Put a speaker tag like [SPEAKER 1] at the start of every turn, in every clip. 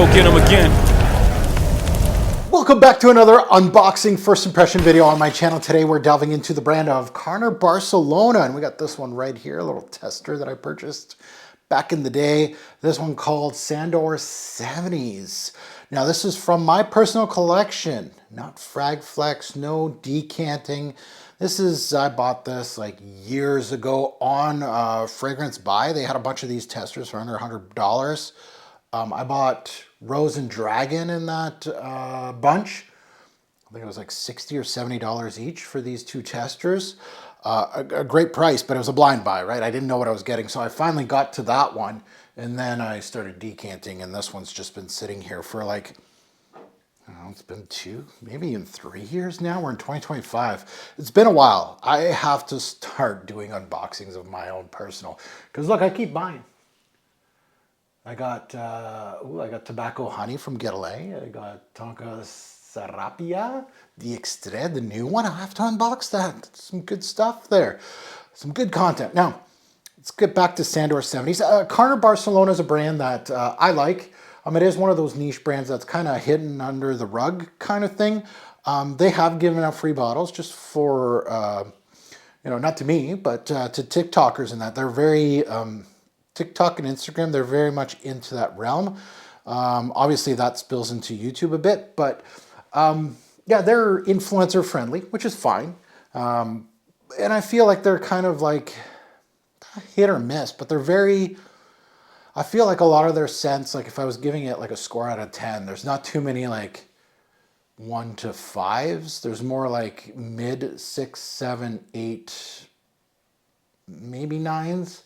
[SPEAKER 1] go get them again.
[SPEAKER 2] Welcome back to another unboxing first impression video on my channel. Today we're delving into the brand of Carner Barcelona, and we got this one right here, a little tester that I purchased back in the day. This one called Sandor 70's. Now this is from my personal collection, not Frag Flex, no decanting. This is, I bought this like years ago on Fragrance Buy. They had a bunch of these testers for under $100. I bought Rose and Dragon in that bunch. I think it was like $60 or $70 each for these two testers. A great price, but it was a blind buy, right? I didn't know what I was getting, so I finally got to that one, and then I started decanting, and this one's just been sitting here for like, I don't know, it's been 2, maybe even 3 years now. We're in 2025. It's been a while. I have to start doing unboxings of my own personal, because look, I keep buying. I got Tobacco Honey from Guerlain. I got Tonka Serapia, the Extrait, the new one. I have to unbox that. Some good stuff there. Some good content. Now, let's get back to Sandor 70's. Carner Barcelona is a brand that I like. It is one of those niche brands that's kind of hidden under the rug kind of thing. They have given out free bottles just for, not to me, but to TikTokers and that. They're very... TikTok and Instagram, they're very much into that realm. Obviously that spills into YouTube a bit, but yeah, they're influencer friendly, which is fine. And I feel like they're kind of like hit or miss, but they're very, I feel like a lot of their scents, like if I was giving it like a score out of 10, there's not too many like 1 to 5s. There's more like mid 6, 7, 8, maybe 9s.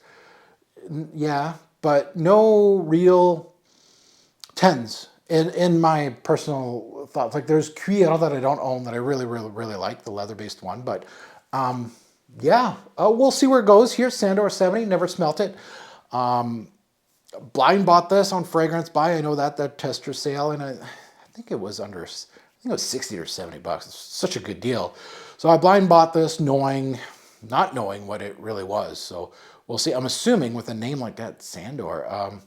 [SPEAKER 2] Yeah, but no real 10s in my personal thoughts. Like there's Cuillera that I don't own that I really like, the leather-based one. But yeah, we'll see where it goes. Here's Sandor 70, never smelt it. Blind bought this on Fragrance Buy. I know that tester sale, and I think it was under, I think it was 60 or 70 bucks. It's such a good deal. So I blind bought this not knowing what it really was. So we'll see. I'm assuming with a name like that, Sandor,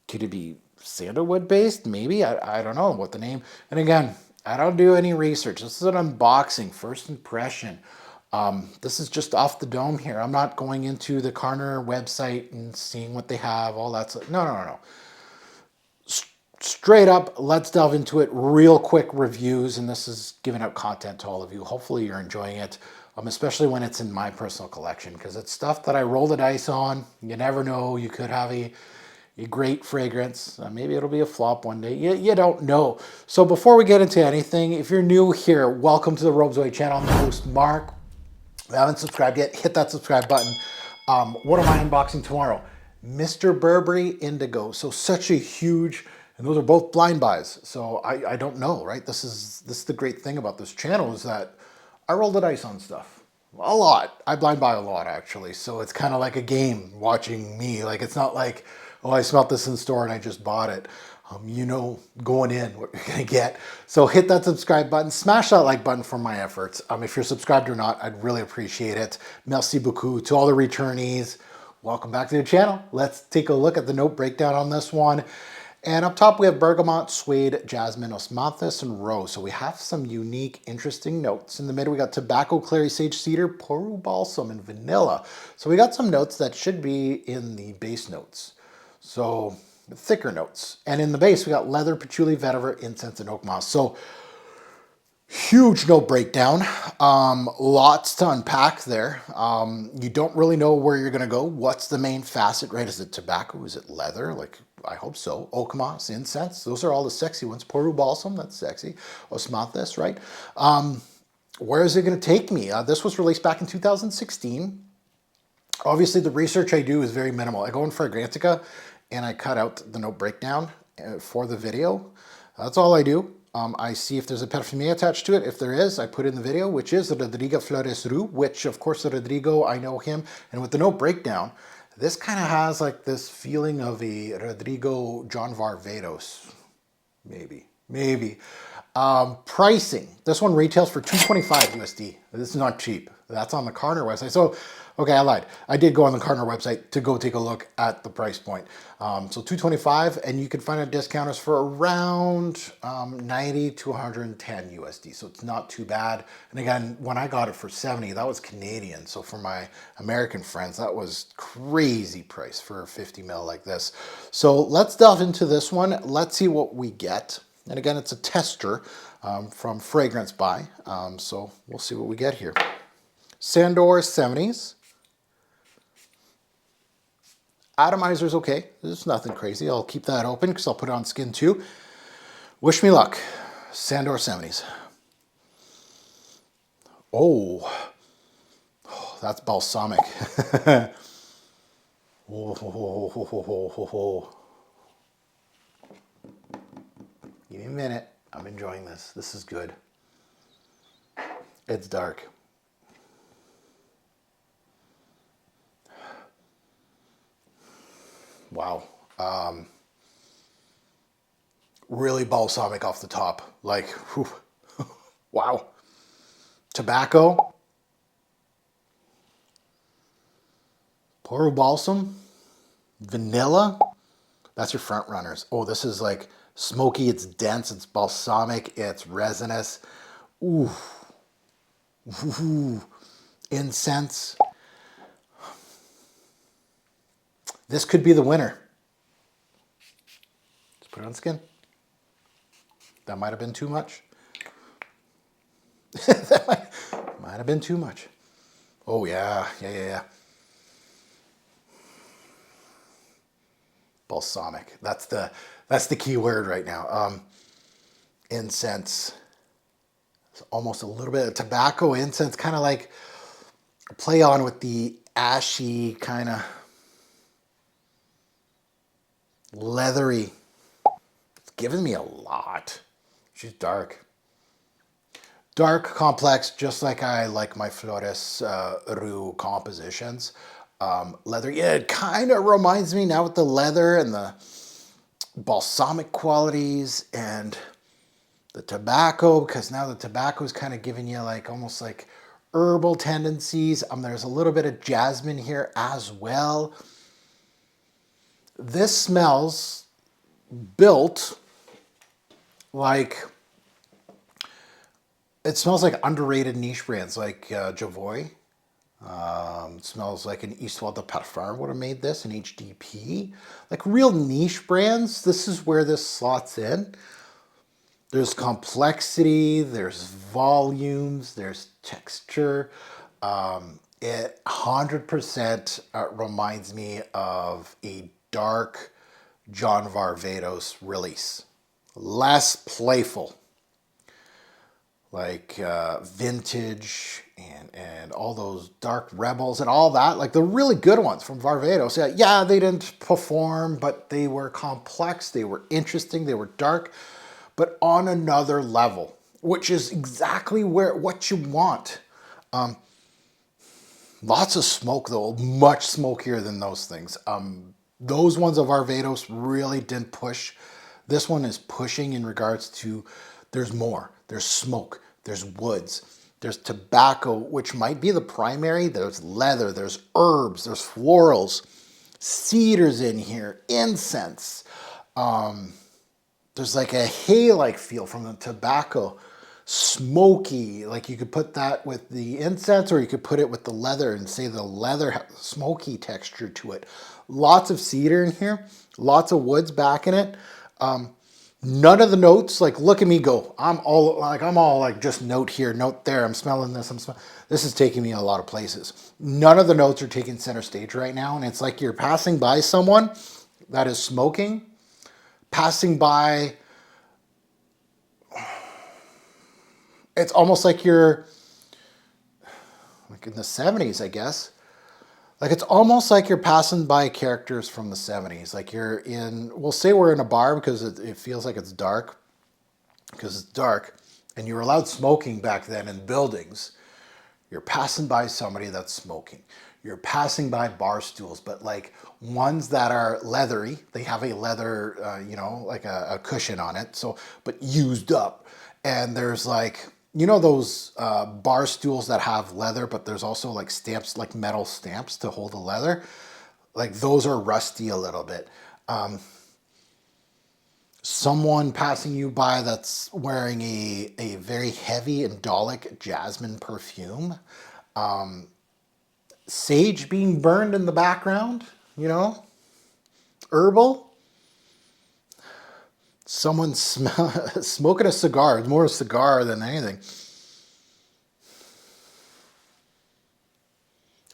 [SPEAKER 2] could it be sandalwood based? Maybe. I don't know what the name. And again, I don't do any research. This is an unboxing, first impression. This is just off the dome here. I'm not going into the Carner website and seeing what they have, all that stuff. No. Straight up, let's delve into it. Real quick reviews, and this is giving out content to all of you. Hopefully you're enjoying it. Especially when it's in my personal collection, because it's stuff that I roll the dice on. You never know. You could have a great fragrance. Maybe it'll be a flop one day. You don't know. So before we get into anything, if you're new here, welcome to the Robes Away channel. I'm the host, Mark. If you haven't subscribed yet, hit that subscribe button. What am I unboxing tomorrow? Mr. Burberry Indigo. So such a huge, and those are both blind buys. So I don't know, right? This is the great thing about this channel is that I roll the dice on stuff. A lot. I blind buy a lot, actually. So it's kind of like a game watching me. Like, it's not like, oh, I smelled this in the store and I just bought it. Going in, what you're going to get. So hit that subscribe button. Smash that like button for my efforts. If you're subscribed or not, I'd really appreciate it. Merci beaucoup to all the returnees. Welcome back to the channel. Let's take a look at the note breakdown on this one. And up top, we have bergamot, suede, jasmine, osmanthus, and rose. So we have some unique, interesting notes. In the middle, we got tobacco, clary sage, cedar, PERU balsam, and vanilla. So we got some notes that should be in the base notes. So thicker notes. And in the base, we got leather, patchouli, vetiver, incense, and oak moss. So huge note breakdown. Lots to unpack there. You don't really know where you're going to go. What's the main facet, right? Is it tobacco? Is it leather? Like, I hope so. Oak moss, incense. Those are all the sexy ones. PERU balsam, that's sexy. Osmanthus, right? Where is it going to take me? This was released back in 2016. Obviously, the research I do is very minimal. I go in Fragrantica and I cut out the note breakdown for the video. That's all I do. I see if there's a Perfume attached to it. If there is, I put in the video, which is Rodrigo Flores Ru, which, of course, Rodrigo, I know him. And with the note breakdown, this kind of has like this feeling of a Rodrigo John Varvatos. Maybe. Pricing. This one retails for $225 USD. This is not cheap. That's on the Carner website. So Okay, I lied. I did go on the Carner website to go take a look at the price point. So $225, and you can find it discounters for around 90 to 110 USD. So it's not too bad. And again, when I got it for 70, that was Canadian. So for my American friends, that was crazy price for a 50 ml like this. So let's delve into this one. Let's see what we get. And again, it's a tester from Fragrance Buy. So we'll see what we get here. Sandor 70's. Atomizer's okay. There's nothing crazy. I'll keep that open because I'll put it on skin too. Wish me luck. Sandor 70's. Oh, that's balsamic. Oh. Give me a minute. I'm enjoying this. This is good. It's dark. Wow. Really balsamic off the top. Like, whew. Wow. Tobacco. PERU balsam. Vanilla. That's your front runners. Oh, this is like smoky. It's dense. It's balsamic. It's resinous. Ooh. Ooh. Incense. This could be the winner. Just put it on skin. That might have been too much. That might have been too much. Oh yeah. Balsamic. That's the key word right now. Incense. It's almost a little bit of tobacco incense, kind of like play on with the ashy kind of leathery. It's giving me a lot. She's dark. Dark, complex, just like I like my Flores Rue compositions. Leather, yeah, it kind of reminds me now with the leather and the balsamic qualities and the tobacco, because now the tobacco is kind of giving you like almost like herbal tendencies. There's a little bit of jasmine here as well. This smells built like, it smells like underrated niche brands like Javoy. It smells like an Histoire de Parfum would have made this, an HDP. Like real niche brands, this is where this slots in. There's complexity, there's volumes, there's texture. It 100% reminds me of a dark John Varvatos release. Less playful. Like Vintage and all those Dark Rebels and all that. Like the really good ones from Varvatos. Yeah, they didn't perform, but they were complex, they were interesting, they were dark, but on another level, which is exactly what you want. Lots of smoke though, much smokier than those things. Those ones of Varvatos really didn't push. This one is pushing in regards to there's more. There's smoke, there's woods, there's tobacco, which might be the primary. There's leather, there's herbs, there's florals, cedars in here, incense. There's like a hay-like feel from the tobacco, smoky. Like you could put that with the incense or you could put it with the leather and say the leather has a smoky texture to it. Lots of cedar in here, lots of woods back in it. None of the notes, like look at me go. I'm all like just note here, note there. I'm smelling this. This is taking me a lot of places. None of the notes are taking center stage right now. And it's like you're passing by someone that is smoking, passing by. It's almost like you're like in the 70s, I guess. Like it's almost like you're passing by characters from the 70s. Like you're in, we'll say we're in a bar because it feels like it's dark. Because it's dark. And you were allowed smoking back then in buildings. You're passing by somebody that's smoking. You're passing by bar stools, but like ones that are leathery. They have a leather, like a cushion on it. So, but used up. And there's like you know those bar stools that have leather, but there's also like stamps, like metal stamps to hold the leather. Like those are rusty a little bit. Someone passing you by that's wearing a very heavy indolic jasmine perfume. Sage being burned in the background, you know, herbal. Someone smoking a cigar. It's more a cigar than anything.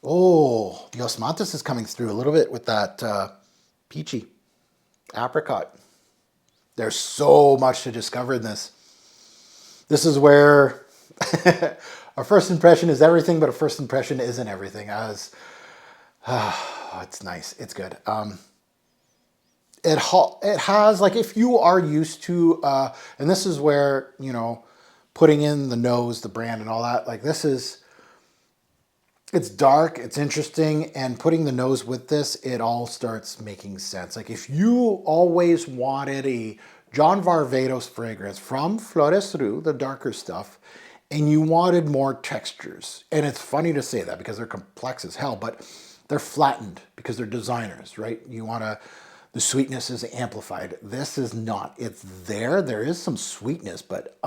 [SPEAKER 2] Oh, the osmanthus is coming through a little bit with that peachy apricot. There's so much to discover in this. This is where a first impression is everything, but a first impression isn't everything. It's nice. It's good. It has, like, if you are used to, and this is where, you know, putting in the nose, the brand and all that, like this is, it's dark, it's interesting, and putting the nose with this, it all starts making sense. Like if you always wanted a John Varvatos fragrance from Flores Ru, the darker stuff, and you wanted more textures, and it's funny to say that because they're complex as hell, but they're flattened because they're designers, right? You want to, the sweetness is amplified. This is not. It's there. There is some sweetness, but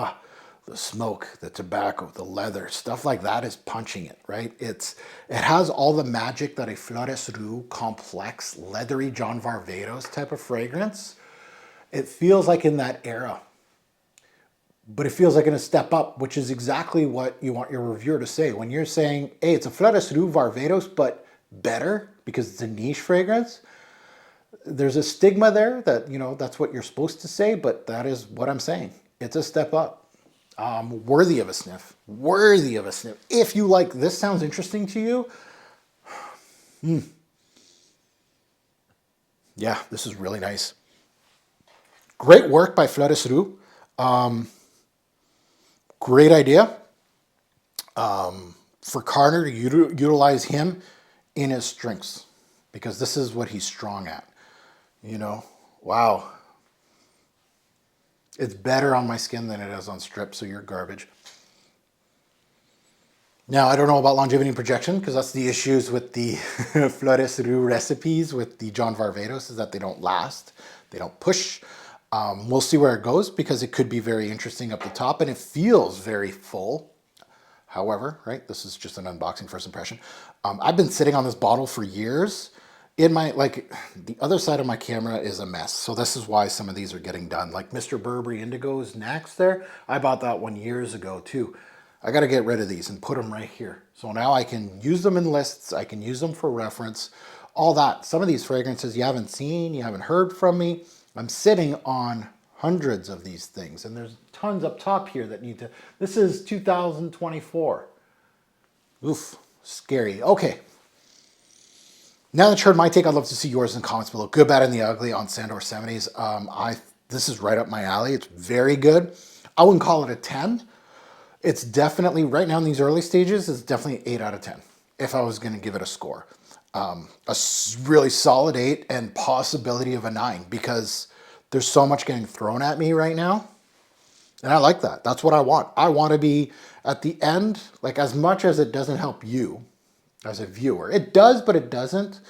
[SPEAKER 2] the smoke, the tobacco, the leather, stuff like that is punching it, right? It has all the magic that a Flores Ru complex, leathery John Varvatos type of fragrance. It feels like in that era, but it feels like in a step up, which is exactly what you want your reviewer to say. When you're saying, hey, it's a Flores Ru Varvatos, but better because it's a niche fragrance, there's a stigma there that, you know, that's what you're supposed to say, but that is what I'm saying. It's a step up. Worthy of a sniff. Worthy of a sniff. If you like, this sounds interesting to you. Yeah, this is really nice. Great work by Flores Ru. Great idea for Carner to utilize him in his strengths, because this is what he's strong at. You know, wow. It's better on my skin than it is on strip, so you're garbage. Now, I don't know about longevity and projection, because that's the issues with the Flores Ru recipes with the John Varvatos, is that they don't last, they don't push. We'll see where it goes, because it could be very interesting up the top, and it feels very full. However, right, this is just an unboxing first impression. I've been sitting on this bottle for years. In my, like, the other side of my camera is a mess, so this is why some of these are getting done. Like Mr. Burberry Indigo is next there. I bought that one years ago too. I got to get rid of these and put them right here. So now I can use them in lists. I can use them for reference, all that. Some of these fragrances you haven't seen, you haven't heard from me. I'm sitting on hundreds of these things, and there's tons up top here that need to, this is 2024. Oof, scary. Okay. Now that you heard my take, I'd love to see yours in the comments below. Good, bad, and the ugly on Sandor 70's. This is right up my alley. It's very good. I wouldn't call it a 10. It's definitely, right now in these early stages, it's definitely 8 out of 10 if I was going to give it a score. Really solid 8 and possibility of a 9, because there's so much getting thrown at me right now. And I like that. That's what I want. I want to be at the end, like, as much as it doesn't help you as a viewer. It does, but it doesn't.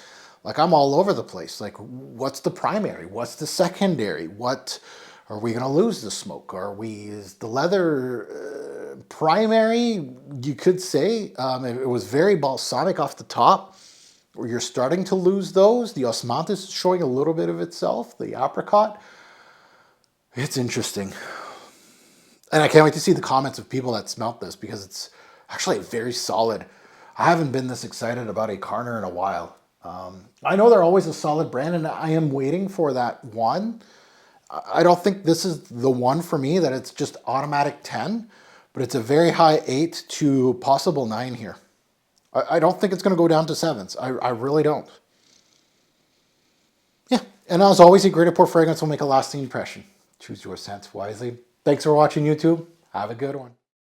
[SPEAKER 2] Like, I'm all over the place. Like, what's the primary? What's the secondary? What, are we going to lose the smoke? Is the leather primary? You could say it was very balsamic off the top, where you're starting to lose those. The osmanthus is showing a little bit of itself, the apricot. It's interesting. And I can't wait to see the comments of people that smelt this, because it's actually very solid. I haven't been this excited about a Carner in a while. I know they're always a solid brand, and I am waiting for that one. I don't think this is the one for me, that it's just automatic 10, but it's a very high 8 to possible 9 here. I don't think it's going to go down to 7s. I really don't. Yeah, and as always, a great pour fragrance will make a lasting impression. Choose your scents wisely. Thanks for watching, YouTube. Have a good one.